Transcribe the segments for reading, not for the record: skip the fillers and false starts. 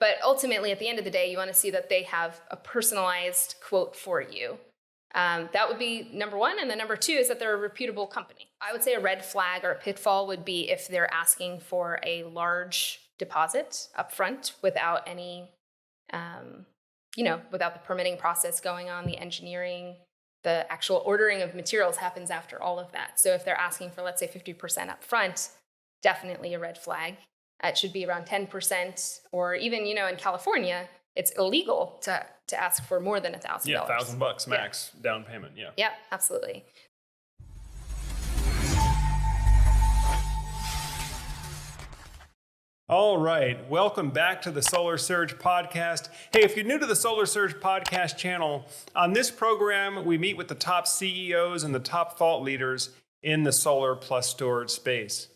But ultimately, at the end of the day, you want to see that they have a personalized quote for you. That would be number one. And then number two is that they're a reputable company. I would say a red flag or a pitfall would be if they're asking for a large deposit upfront without any, without the permitting process going on, the engineering, the actual ordering of materials happens after all of that. So if they're asking for, let's say, 50% upfront, definitely a red flag. It should be around 10%, or even, in California, it's illegal to ask for more than $1,000. Yeah, $1,000 max down payment. Yeah. Yeah, absolutely. All right. Welcome back to the Solar Surge podcast. Hey, if you're new to the Solar Surge podcast channel, on this program, we meet with the top CEOs and the top thought leaders in the solar plus storage space.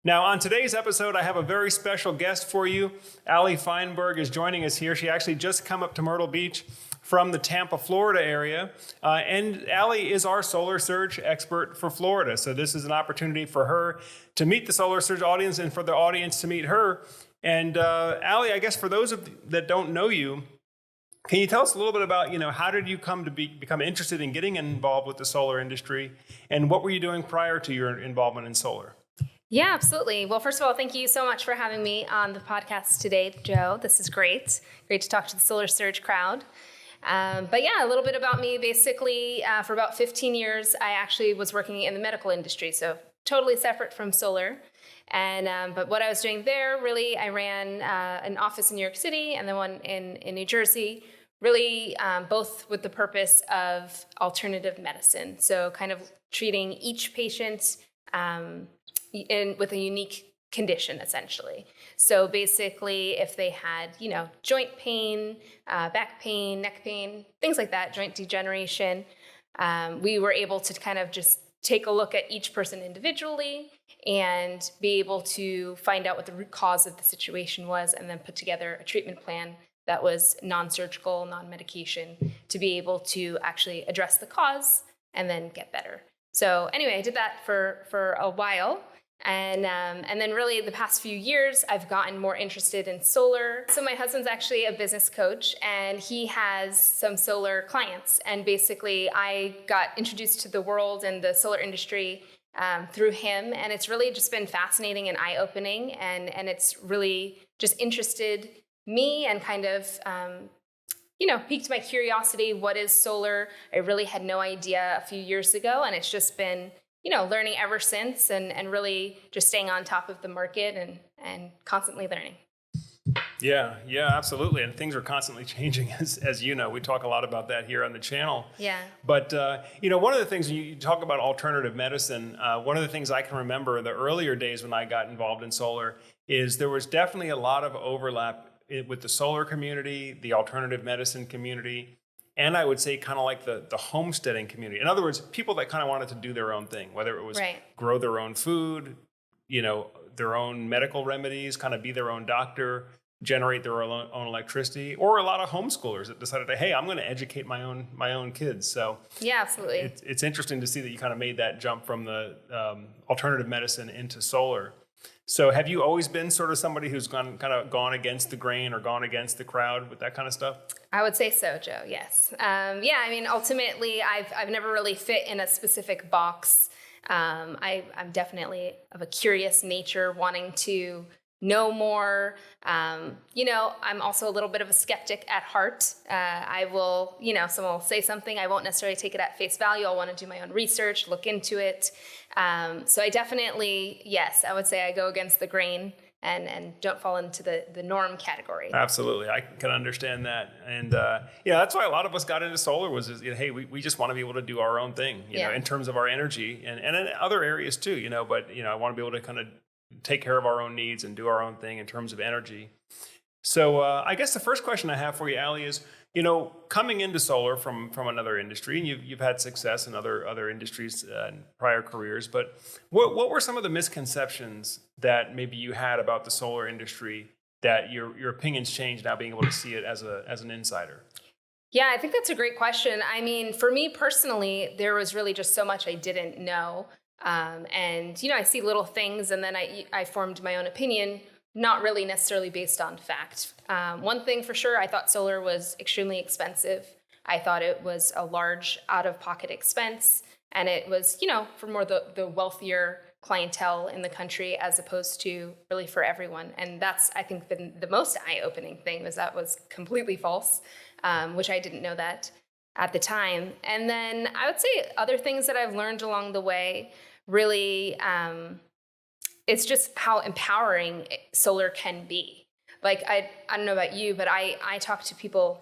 Now, on today's episode, I have a very special guest for you. Ali Feinberg is joining us here. She actually just come up to Myrtle Beach from the Tampa, Florida area. And Ali is our Solar Surge expert for Florida. So this is an opportunity for her to meet the Solar Surge audience and for the audience to meet her. And Ali, I guess for those that don't know you, can you tell us a little bit about, how did you come to become interested in getting involved with the solar industry? And what were you doing prior to your involvement in solar? Yeah, absolutely. Well, first of all, thank you so much for having me on the podcast today, Joe. This is great. Great to talk to the Solar Surge crowd. But yeah, a little bit about me. Basically, for about 15 years, I actually was working in the medical industry, so totally separate from solar. And but what I was doing there, really, I ran an office in New York City and then one in New Jersey, really both with the purpose of alternative medicine. So kind of treating each patient with a unique condition, essentially. So basically, if they had, joint pain, back pain, neck pain, things like that, joint degeneration, we were able to kind of just take a look at each person individually and be able to find out what the root cause of the situation was, and then put together a treatment plan that was non-surgical, non-medication, to be able to actually address the cause and then get better. So anyway, I did that for a while. And then really the past few years, I've gotten more interested in solar. So my husband's actually a business coach, and he has some solar clients. And basically, I got introduced to the world and the solar industry through him. And it's really just been fascinating and eye-opening. And it's really just interested me and kind of, piqued my curiosity. What is solar? I really had no idea a few years ago. And it's just been learning ever since, and really just staying on top of the market and constantly learning. Yeah, absolutely. And things are constantly changing, as you know. We talk a lot about that here on the channel. Yeah. But, one of the things, you talk about alternative medicine, one of the things I can remember the earlier days when I got involved in solar is there was definitely a lot of overlap with the solar community, the alternative medicine community, and I would say kind of like the homesteading community. In other words, people that kind of wanted to do their own thing, whether it was grow their own food, their own medical remedies, kind of be their own doctor, generate their own electricity, or a lot of homeschoolers that decided, hey, I'm going to educate my own kids. So yeah, absolutely. It's interesting to see that you kind of made that jump from the alternative medicine into solar. So have you always been sort of somebody who's gone against the grain or gone against the crowd with that kind of stuff? I would say so, Joe. Yes. Ultimately, I've never really fit in a specific box. I'm definitely of a curious nature, wanting to know more. I'm also a little bit of a skeptic at heart. I will, someone will say something, I won't necessarily take it at face value. I'll want to do my own research, look into it. So I definitely, yes, I would say I go against the grain and don't fall into the norm category. Absolutely. I can understand that. And that's why a lot of us got into solar was, hey, we just want to be able to do our own thing, in terms of our energy and in other areas too, but, I want to be able to kind of take care of our own needs and do our own thing in terms of energy. So I guess the first question I have for you, Ali, is, coming into solar from another industry, and you've had success in other industries in prior careers, but what were some of the misconceptions that maybe you had about the solar industry that your opinions changed now, being able to see it as an insider? Yeah, I think that's a great question. I mean, for me personally, there was really just so much I didn't know. I see little things, and then I formed my own opinion not really necessarily based on fact. One thing for sure, I thought solar was extremely expensive. I thought it was a large out-of-pocket expense, and it was, for more the wealthier clientele in the country as opposed to really for everyone. And that's, I think, been the most eye-opening thing, was that was completely false, which I didn't know that at the time. And then I would say other things that I've learned along the way, really, it's just how empowering solar can be. Like, I don't know about you, but I talk to people,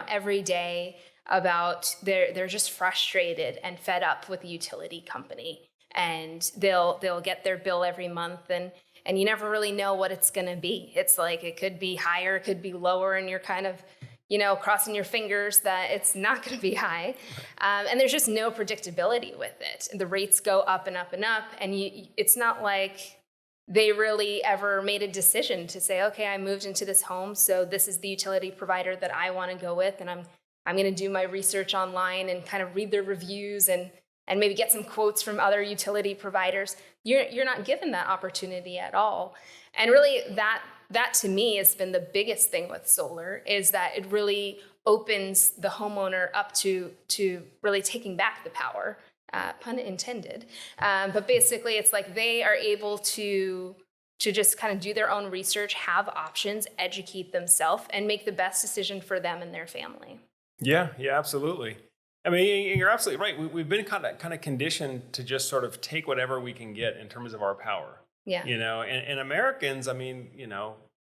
every day about they're just frustrated and fed up with the utility company, and they'll get their bill every month, and you never really know what it's going to be. It's like, it could be higher, it could be lower, and you're kind of, crossing your fingers that it's not going to be high. And there's just no predictability with it. The rates go up and up and up, and it's not like they really ever made a decision to say, okay, I moved into this home, so this is the utility provider that I want to go with, and I'm going to do my research online and kind of read their reviews and maybe get some quotes from other utility providers. You're not given that opportunity at all. And really, that to me has been the biggest thing with solar, is that it really opens the homeowner up to really taking back the power, pun intended. But basically, it's like they are able to just kind of do their own research, have options, educate themselves, and make the best decision for them and their family. Yeah, absolutely. I mean, you're absolutely right. We've been kind of conditioned to just sort of take whatever we can get in terms of our power. Yeah. And Americans, I mean,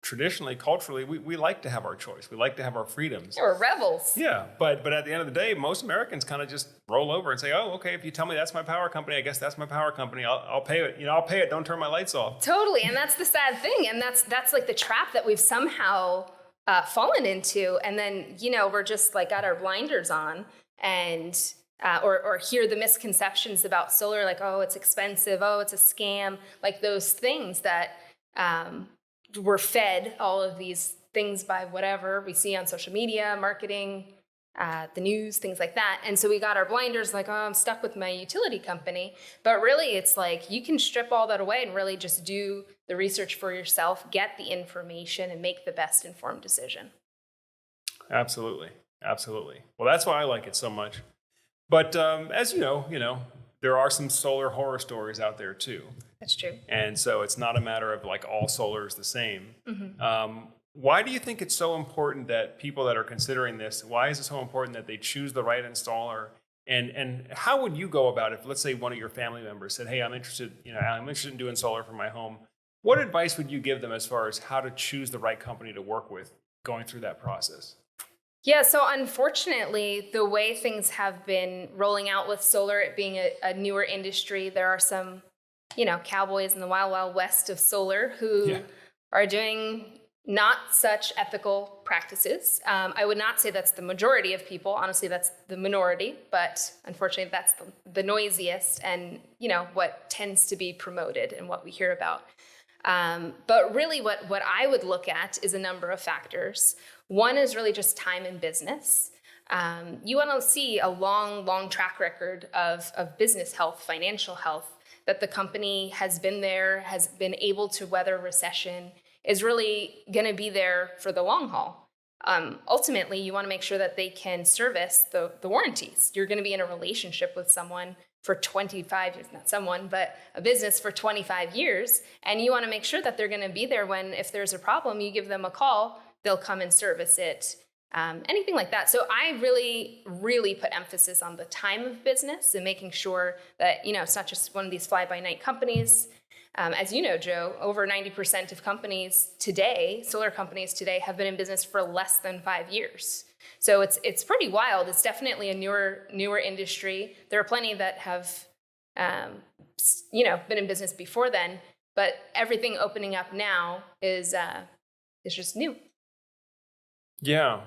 traditionally, culturally, we like to have our choice. We like to have our freedoms. Yeah, we're rebels. Yeah, but at the end of the day, most Americans kind of just roll over and say, oh, okay, if you tell me that's my power company, I guess that's my power company. I'll pay it. I'll pay it. Don't turn my lights off. Totally, and that's the sad thing, and that's like the trap that we've somehow fallen into, and then we're just like got our blinders on, and or hear the misconceptions about solar, like, oh, it's expensive, oh, it's a scam, like those things that we're fed all of these things by whatever we see on social media, marketing, the news, things like that. And so we got our blinders, like, oh, I'm stuck with my utility company. But really, it's like you can strip all that away and really just do the research for yourself, get the information, and make the best informed decision. Absolutely. Well, that's why I like it so much. But as you know, there are some solar horror stories out there too. That's true. And so it's not a matter of like all solar is the same. Mm-hmm. Why do you think it's so important that people that are considering this, why is it so important that they choose the right installer? And how would you go about it if, let's say, one of your family members said, hey, I'm interested in doing solar for my home. What advice would you give them as far as how to choose the right company to work with going through that process? Yeah, so unfortunately, the way things have been rolling out with solar, it being a newer industry, there are some, cowboys in the wild, wild west of solar who are doing not such ethical practices. I would not say that's the majority of people. Honestly, that's the minority, but unfortunately, that's the noisiest and, what tends to be promoted and what we hear about. But really what I would look at is a number of factors. One is really just time in business. You want to see a long track record of business health, financial health, that the company has been there, has been able to weather recession, is really going to be there for the long haul. Ultimately, you want to make sure that they can service the warranties. You're going to be in a relationship with someone for 25 years, not someone, but a business for 25 years. And you want to make sure that they're going to be there when, if there's a problem, you give them a call, they'll come and service it, anything like that. So I really, really put emphasis on the time of business and making sure that, it's not just one of these fly-by-night companies. As you know, Joe, over 90% of companies today, solar companies today, have been in business for less than 5 years. So it's pretty wild. It's definitely a newer industry. There are plenty that have, been in business before then, but everything opening up now is just new. Yeah.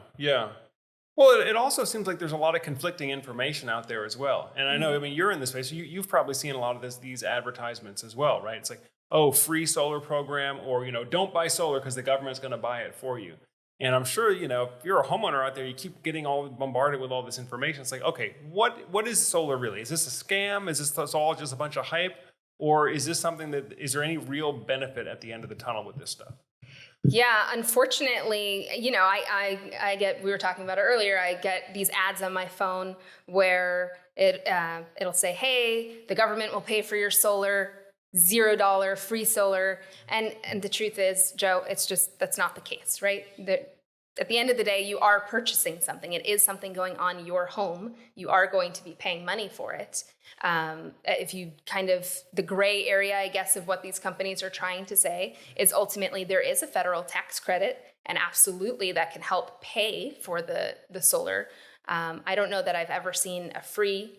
Well, it also seems like there's a lot of conflicting information out there as well. And I know, you're in this space, so you've probably seen a lot of these advertisements as well, right? It's like, oh, free solar program, or, don't buy solar because the government's going to buy it for you. And I'm sure, if you're a homeowner out there, you keep getting all bombarded with all this information. It's like, okay, what is solar really? Is this a scam? Is this all just a bunch of hype? Or is this something is there any real benefit at the end of the tunnel with this stuff? Yeah, unfortunately, I get, we were talking about it earlier, I get these ads on my phone where it'll say, hey, the government will pay for your solar, $0 free solar. And the truth is, Joe, it's just, that's not the case, right? At the end of the day, you are purchasing something. It is something going on your home. You are going to be paying money for it. If you the gray area, I guess, of what these companies are trying to say is ultimately there is a federal tax credit, and absolutely that can help pay for the solar. I don't know that I've ever seen a free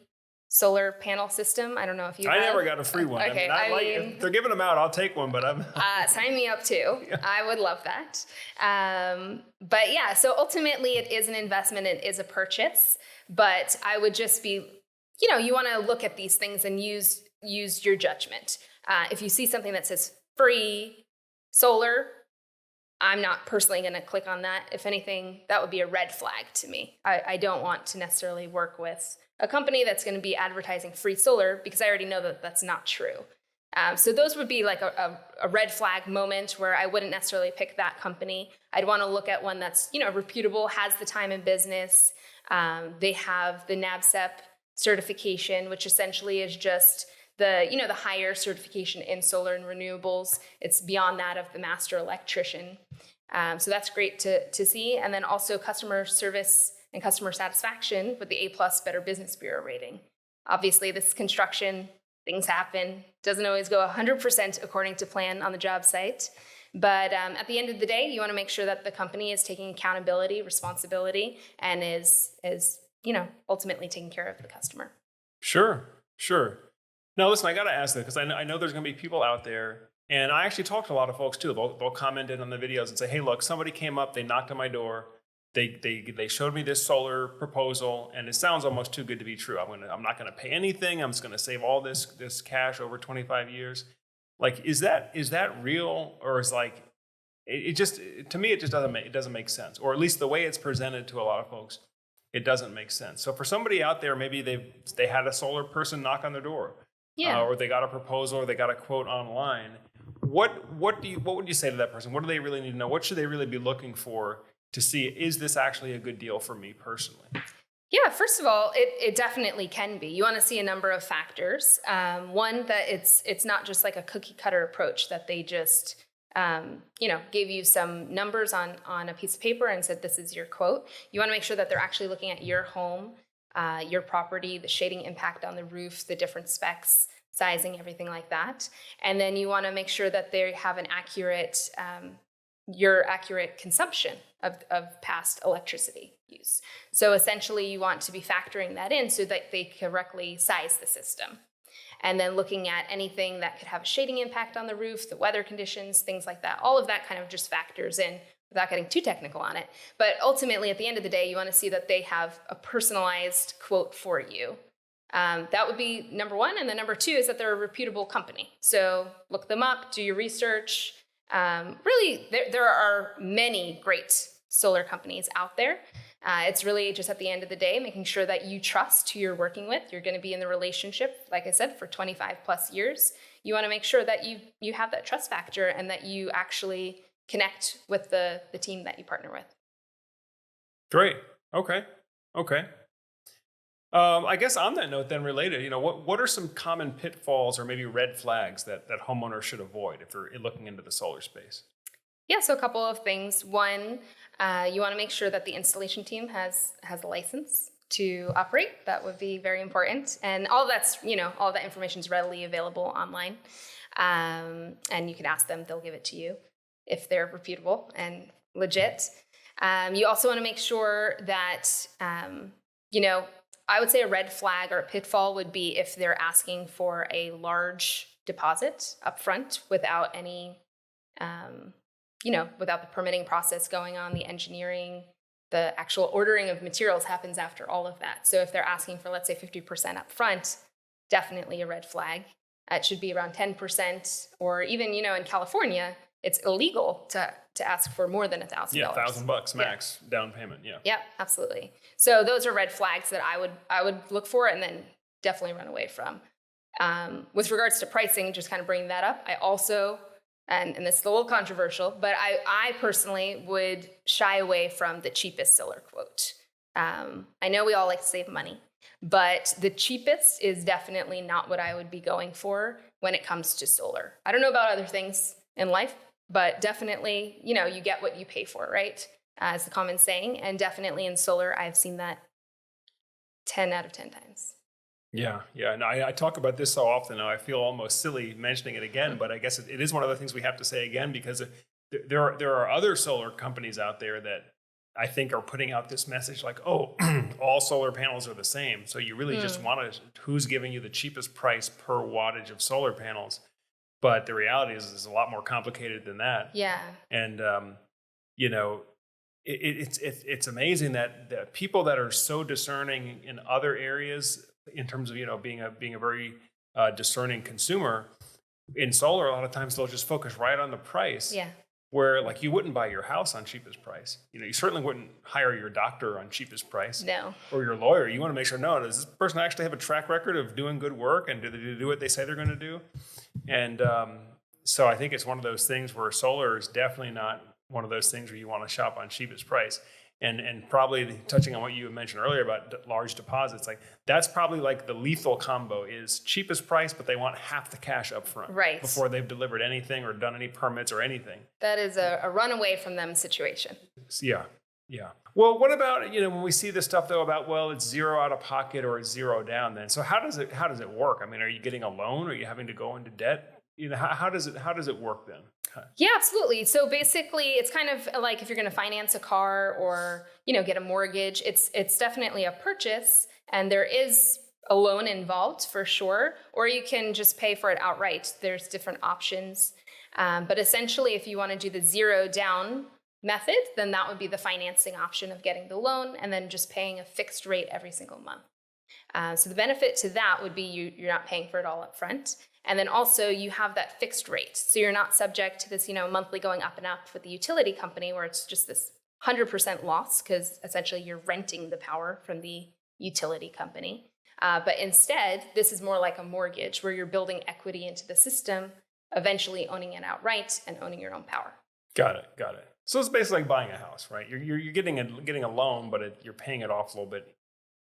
solar panel system. I don't know if you have. never got a free one. Okay, if they're giving them out, I'll take one, but I'm... sign me up too. Yeah. I would love that. But yeah, so ultimately it is an investment, it is a purchase, but I would just be, you want to look at these things and use your judgment. If you see something that says free solar, I'm not personally going to click on that. If anything, that would be a red flag to me. I don't want to necessarily work with a company that's going to be advertising free solar because I already know that that's not true. So those would be like a red flag moment where I wouldn't necessarily pick that company. I'd want to look at one that's, reputable, has the time in business. They have the NABCEP certification, which essentially is just the higher certification in solar and renewables. It's beyond that of the master electrician. So that's great to see. And then also customer service and customer satisfaction with the A+ Better Business Bureau rating. Obviously, this construction, things happen. Doesn't always go 100% according to plan on the job site. But at the end of the day, you want to make sure that the company is taking accountability, responsibility, and is ultimately taking care of the customer. Sure. Now, listen, I got to ask that because I know there's going to be people out there, and I actually talk to a lot of folks too. They'll comment in on the videos and say, hey, look, somebody came up, they knocked on my door. They showed me this solar proposal, and it sounds almost too good to be true. I'm not going to pay anything. I'm just going to save all this cash over 25 years. Like, is that real, or is like it just, to me it just doesn't make sense, or at least the way it's presented to a lot of folks, it doesn't make sense. So for somebody out there, maybe they had a solar person knock on their door, or they got a proposal, or they got a quote online. What would you say to that person? What do they really need to know? What should they really be looking for to see, is this actually a good deal for me personally? Yeah, first of all, it definitely can be. You want to see a number of factors. One, that it's not just like a cookie cutter approach that they just gave you some numbers on a piece of paper and said, this is your quote. You want to make sure that they're actually looking at your home, your property, the shading impact on the roof, the different specs, sizing, everything like that. And then you want to make sure that they have an accurate consumption of past electricity use. So essentially you want to be factoring that in so that they correctly size the system. And then looking at anything that could have a shading impact on the roof, the weather conditions, things like that. All of that kind of just factors in without getting too technical on it. But ultimately, at the end of the day, you want to see that they have a personalized quote for you. That would be number one. And then number two is that they're a reputable company. So look them up, do your research. Really, there are many great solar companies out there. It's really just at the end of the day, making sure that you trust who you're working with. You're going to be in the relationship, like I said, for 25 plus years. You want to make sure that you have that trust factor and that you actually connect with the team that you partner with. Great. Okay. I guess on that note, then related, what are some common pitfalls or maybe red flags that homeowners should avoid if they're looking into the solar space? Yeah, so a couple of things. One, you want to make sure that the installation team has a license to operate. That would be very important. And all that information is readily available online. And you can ask them, they'll give it to you if they're reputable and legit. You also want to make sure that, I would say a red flag or a pitfall would be if they're asking for a large deposit up front without any, without the permitting process going on, the engineering, the actual ordering of materials happens after all of that. So if they're asking for, let's say, 50% up front, definitely a red flag. It should be around 10%, or even, in California, it's illegal to ask for more than $1,000. Yeah, $1,000 max down payment. Yeah. Yeah, absolutely. So those are red flags that I would look for and then definitely run away from. With regards to pricing, just kind of bringing that up, I also and this is a little controversial, but I personally would shy away from the cheapest solar quote. I know we all like to save money, but the cheapest is definitely not what I would be going for when it comes to solar. I don't know about other things in life, but definitely, you get what you pay for, right? As the common saying. And definitely in solar, I've seen that 10 out of 10 times. Yeah. And I talk about this so often now, I feel almost silly mentioning it again, but I guess it is one of the things we have to say again, because there are other solar companies out there that I think are putting out this message like, oh, all solar panels are the same. So you really just want to, who's giving you the cheapest price per wattage of solar panels? But the reality is it's a lot more complicated than that. Yeah. And, it's amazing that the people that are so discerning in other areas in terms of, being a very discerning consumer in solar, a lot of times they'll just focus right on the price. Yeah. Where like you wouldn't buy your house on cheapest price. You certainly wouldn't hire your doctor on cheapest price. No. Or your lawyer. You want to make sure, no, does this person actually have a track record of doing good work, and do they do what they say they're going to do? And so I think it's one of those things where solar is definitely not one of those things where you want to shop on cheapest price. And probably touching on what you mentioned earlier about large deposits, like that's probably like the lethal combo is cheapest price, but they want half the cash up front before they've delivered anything or done any permits or anything. That is a runaway from them situation. Yeah. Well, what about, when we see this stuff though about, well, it's zero out of pocket or it's zero down then. So how does it work? I mean, are you getting a loan? Are you having to go into debt? How does it work then? Yeah, absolutely. So basically, it's kind of like if you're going to finance a car or, get a mortgage, it's definitely a purchase, and there is a loan involved for sure, or you can just pay for it outright. There's different options. But essentially, if you want to do the zero down method, then that would be the financing option of getting the loan and then just paying a fixed rate every single month. So the benefit to that would be you're not paying for it all up front. And then also you have that fixed rate. So you're not subject to this, monthly going up and up with the utility company where it's just this 100% loss because essentially you're renting the power from the utility company. But instead, this is more like a mortgage where you're building equity into the system, eventually owning it outright and owning your own power. Got it. So it's basically like buying a house, right? You're getting a loan, but you're paying it off a little bit,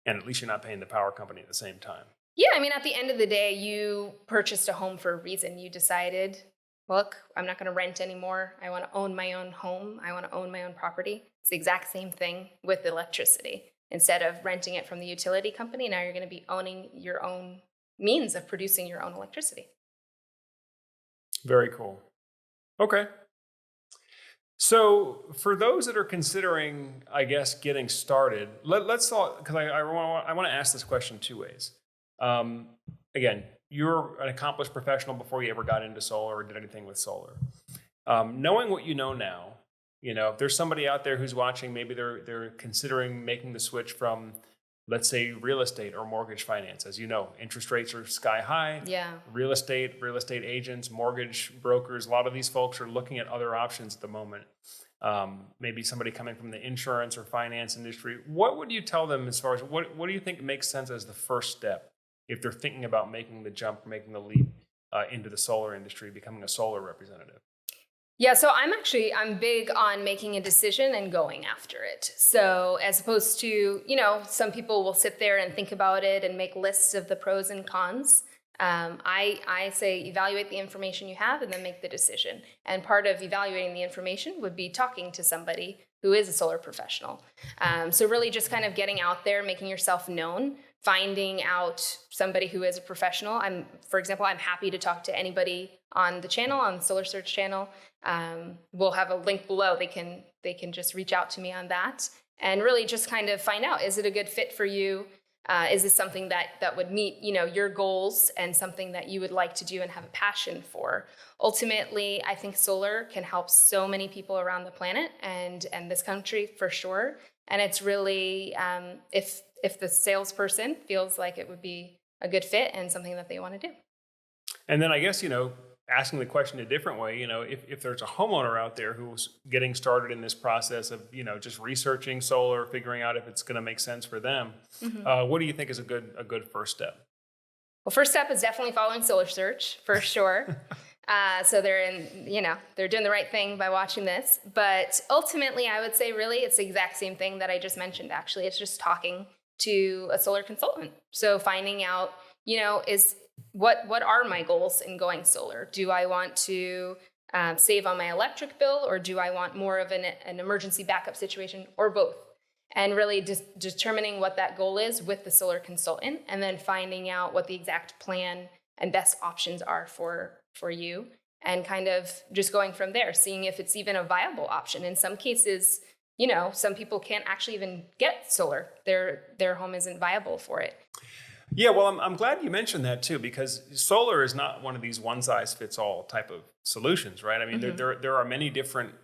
and at least you're not paying the power company at the same time. Yeah, I mean, at the end of the day, you purchased a home for a reason. You decided, look, I'm not going to rent anymore. I want to own my own home. I want to own my own property. It's the exact same thing with electricity. Instead of renting it from the utility company, now you're going to be owning your own means of producing your own electricity. Very cool. Okay. So for those that are considering, I guess, getting started, let's talk, because I want to ask this question two ways. Again, you're an accomplished professional before you ever got into solar or did anything with solar. Knowing what you know now, if there's somebody out there who's watching, maybe they're considering making the switch from, let's say, real estate or mortgage finance. As you know, interest rates are sky high. Yeah. Real estate agents, mortgage brokers, a lot of these folks are looking at other options at the moment. Maybe somebody coming from the insurance or finance industry. What would you tell them as far as what do you think makes sense as the first step if they're thinking about making the jump, making the leap into the solar industry, becoming a solar representative? Yeah, so I'm big on making a decision and going after it. So as opposed to, some people will sit there and think about it and make lists of the pros and cons. I say evaluate the information you have and then make the decision. And part of evaluating the information would be talking to somebody who is a solar professional. So really just kind of getting out there, making yourself known, finding out somebody who is a professional. For example, I'm happy to talk to anybody on the channel, on the Solar Search channel. We'll have a link below. They can just reach out to me on that and really just kind of find out, is it a good fit for you? Is this something that would meet, your goals and something that you would like to do and have a passion for? Ultimately, I think solar can help so many people around the planet and this country for sure. And it's really, if the salesperson feels like it would be a good fit and something that they want to do. And then I guess, asking the question a different way, if there's a homeowner out there who's getting started in this process of, just researching solar, figuring out if it's going to make sense for them, what do you think is a good first step? Well, first step is definitely following Solar Search for sure. So they're doing the right thing by watching this. But ultimately, I would say really it's the exact same thing that I just mentioned, actually. It's just talking to a solar consultant. So finding out, is what are my goals in going solar? Do I want to save on my electric bill, or do I want more of an emergency backup situation, or both? And really just determining what that goal is with the solar consultant, and then finding out what the exact plan and best options are for you, and kind of just going from there, seeing if it's even a viable option. In some cases, some people can't actually even get solar. Their home isn't viable for it. Yeah, well, I'm glad you mentioned that too, because solar is not one of these one size fits all type of solutions, right? I mean, there are many different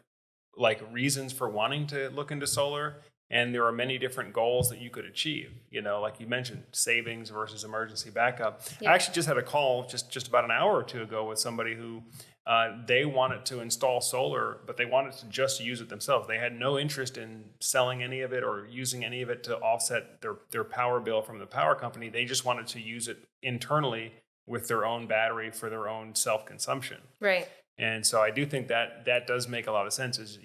reasons for wanting to look into solar, and there are many different goals that you could achieve. Like you mentioned, savings versus emergency backup. Yeah. I actually just had a call just about an hour or two ago with somebody who they wanted to install solar, but they wanted to just use it themselves. They had no interest in selling any of it or using any of it to offset their power bill from the power company. They just wanted to use it internally with their own battery for their own self-consumption. Right. And so I do think that does make a lot of sense. Is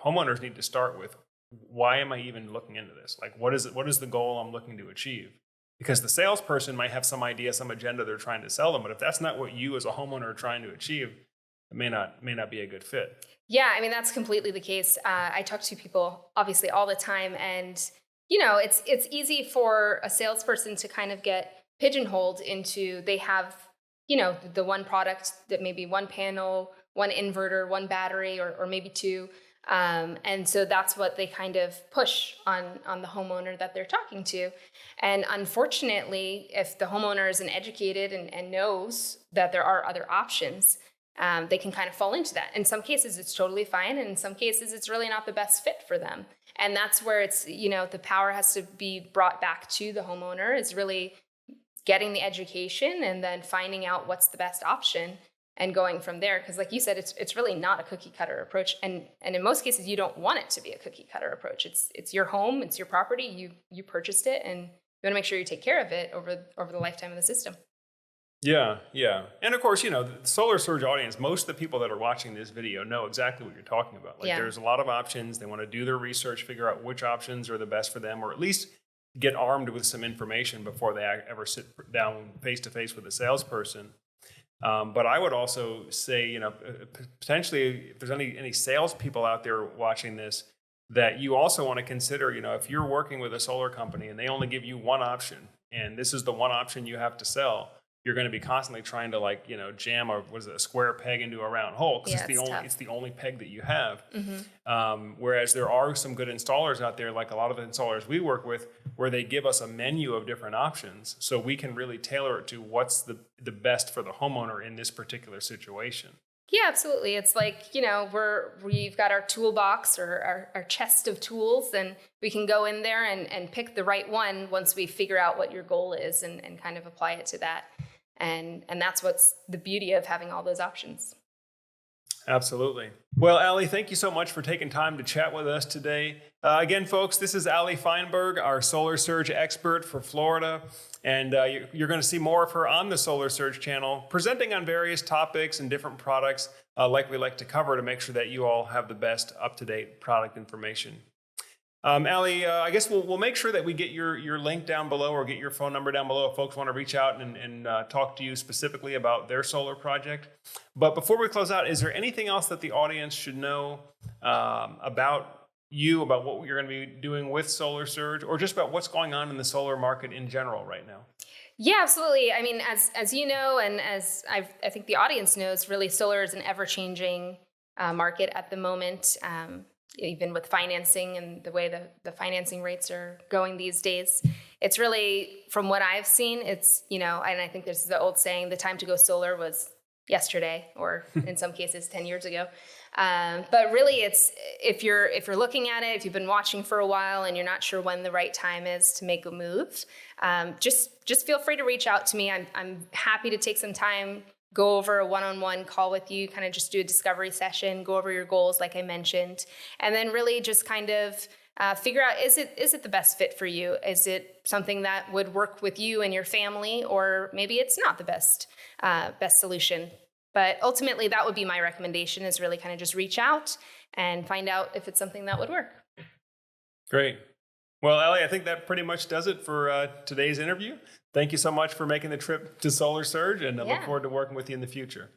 homeowners need to start with, why am I even looking into this? Like, what is the goal I'm looking to achieve? Because the salesperson might have some idea, some agenda they're trying to sell them, but if that's not what you as a homeowner are trying to achieve, it may not be a good fit. Yeah, I mean, that's completely the case. I talk to people obviously all the time, and it's easy for a salesperson to kind of get pigeonholed into, they have the one product that maybe one panel, one inverter, one battery, or maybe two. And so that's what they kind of push on the homeowner that they're talking to. And unfortunately, if the homeowner isn't educated and knows that there are other options, they can kind of fall into that. In some cases, it's totally fine. And in some cases, it's really not the best fit for them. And that's where it's, the power has to be brought back to the homeowner, is really getting the education and then finding out what's the best option and going from there. Because like you said, it's really not a cookie cutter approach. And in most cases, you don't want it to be a cookie cutter approach. It's your home, it's your property, you purchased it, and you want to make sure you take care of it over the lifetime of the system. Yeah. And of course, the Solar Surge audience, most of the people that are watching this video know exactly what you're talking about. There's a lot of options. They want to do their research, figure out which options are the best for them, or at least get armed with some information before they ever sit down face to face with a salesperson. But I would also say, potentially, if there's any salespeople out there watching this, that you also want to consider, if you're working with a solar company and they only give you one option, and this is the one option you have to sell, you're going to be constantly trying to jam a square peg into a round hole, because it's the only peg that you have. Mm-hmm. Whereas there are some good installers out there, like a lot of the installers we work with, where they give us a menu of different options, so we can really tailor it to what's the best for the homeowner in this particular situation. Yeah, absolutely. It's like, we've got our toolbox or our chest of tools, and we can go in there and pick the right one once we figure out what your goal is and kind of apply it to that. And that's what's the beauty of having all those options. Absolutely. Well, Ali, thank you so much for taking time to chat with us today. Again, folks, this is Ali Feinberg, our Solar Surge expert for Florida. And you're going to see more of her on the Solar Surge channel, presenting on various topics and different products like we like to cover, to make sure that you all have the best up-to-date product information. Ali, I guess we'll make sure that we get your link down below, or get your phone number down below if folks want to reach out and talk to you specifically about their solar project. But before we close out, is there anything else that the audience should know about you, about what you're going to be doing with Solar Surge, or just about what's going on in the solar market in general right now? Yeah, absolutely. I mean, as you know, and as I think the audience knows, really solar is an ever-changing market at the moment. Even with financing and the way the financing rates are going these days, it's really, from what I've seen, it's, and I think there's the old saying, the time to go solar was yesterday, or in some cases 10 years ago. But really, it's, if you're looking at it, if you've been watching for a while and you're not sure when the right time is to make a move, just feel free to reach out to me. I'm happy to take some time, go over a one-on-one call with you, kind of just do a discovery session, go over your goals, like I mentioned, and then really just kind of figure out, is it the best fit for you? Is it something that would work with you and your family, or maybe it's not the best solution? But ultimately, that would be my recommendation, is really kind of just reach out and find out if it's something that would work. Great. Well, Ali, I think that pretty much does it for today's interview. Thank you so much for making the trip to Solar Surge, and I look forward to working with you in the future.